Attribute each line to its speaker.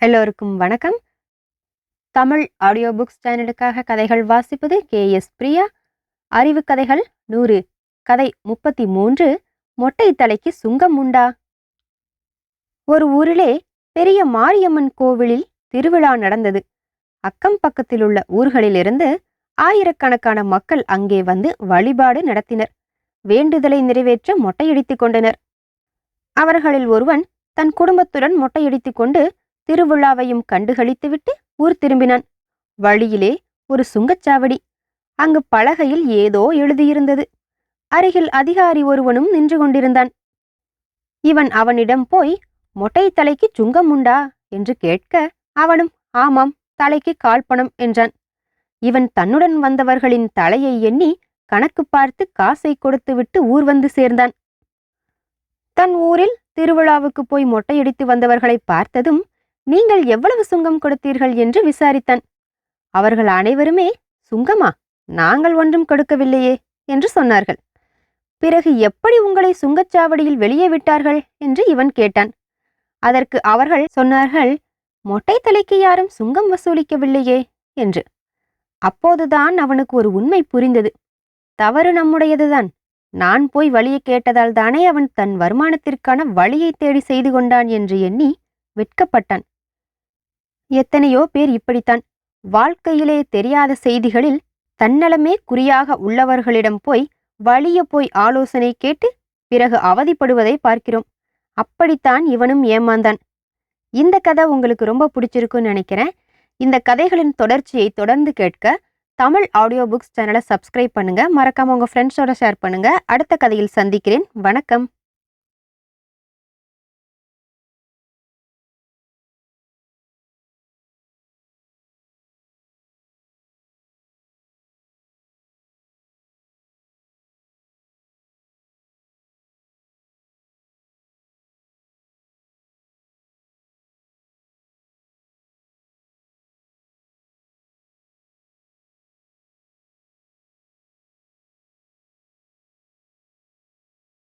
Speaker 1: எல்லோருக்கும் வணக்கம். Tamil audio books சேனலுக்காக கதைகள் வாசிப்பது KS பிரியா. அறிவு கதைகள் 100. கதை 33. மொட்டை தலைக்கு சுங்கம் உண்டா? ஒரு ஊரிலே பெரிய மாரியம்மன் கோவிலில் திருவிழா நடந்தது. அக்கம் பக்கத்திலுள்ள ஊர்களிலிருந்து ஆயிரக்கணக்கான மக்கள் அங்கே வந்து வழிபாடு நடத்தினர். வேண்டுதலை நிறைவேற்ற மொட்டையடித்துக் கொண்டனர். அவர்களில் ஒருவன் தன் குடும்பத்துடன் மொட்டையடித்துக் கொண்டு திருவிழாவையும் கண்டுகளித்துவிட்டு ஊர் திரும்பினான். வழியிலே ஒரு சுங்கச்சாவடி. அங்கு பலகையில் ஏதோ எழுதியிருந்தது. அருகில் அதிகாரி ஒருவனும் நின்று கொண்டிருந்தான். இவன் அவனிடம் போய், மொட்டை தலைக்கு சுங்கம் உண்டா என்று கேட்க, அவனும் ஆமாம், தலைக்கு கால்பணம் என்றான். இவன் தன்னுடன் வந்தவர்களின் தலையை எண்ணி கணக்கு பார்த்து காசை கொடுத்துவிட்டு ஊர் வந்து சேர்ந்தான். தன் ஊரில் திருவிழாவுக்கு போய் மொட்டையடித்து வந்தவர்களை பார்த்ததும், நீங்கள் எவ்வளவு சுங்கம் கொடுத்தீர்கள் என்று விசாரித்தான். அவர்கள் அனைவருமே, சுங்கமா? நாங்கள் ஒன்றும் கொடுக்கவில்லையே என்று சொன்னார்கள். பிறகு எப்படி உங்களை சுங்கச்சாவடியில் வெளியே விட்டார்கள் என்று இவன் கேட்டான். அதற்கு அவர்கள் சொன்னார்கள், மொட்டை தலைக்கு யாரும் சுங்கம் வசூலிக்கவில்லையே என்று. அப்போதுதான் அவனுக்கு ஒரு உண்மை புரிந்தது. தவறு நம்முடையதுதான். நான் போய் வழியை கேட்டதால் தானே அவன் தன் வருமானத்திற்கான வழியை தேடி செய்து கொண்டான் என்று எண்ணி வெட்கப்பட்டான். எத்தனையோ பேர் இப்படித்தான் வாழ்க்கையிலே தெரியாத செய்திகளில் தன்னலமே குறியாக உள்ளவர்களிடம் போய் வழிய போய் ஆலோசனை கேட்டு பிறகு அவதிப்படுவதை பார்க்கிறோம். அப்படித்தான் இவனும் ஏமாந்தான். இந்த கதை உங்களுக்கு ரொம்ப பிடிச்சிருக்குன்னு நினைக்கிறேன். இந்த கதைகளின் தொடர்ச்சியை தொடர்ந்து கேட்க தமிழ் ஆடியோ புக்ஸ் சேனலை சப்ஸ்கிரைப் பண்ணுங்க. மறக்காம உங்க ஃப்ரெண்ட்ஸோட ஷேர் பண்ணுங்க. அடுத்த கதையில் சந்திக்கிறேன். வணக்கம்.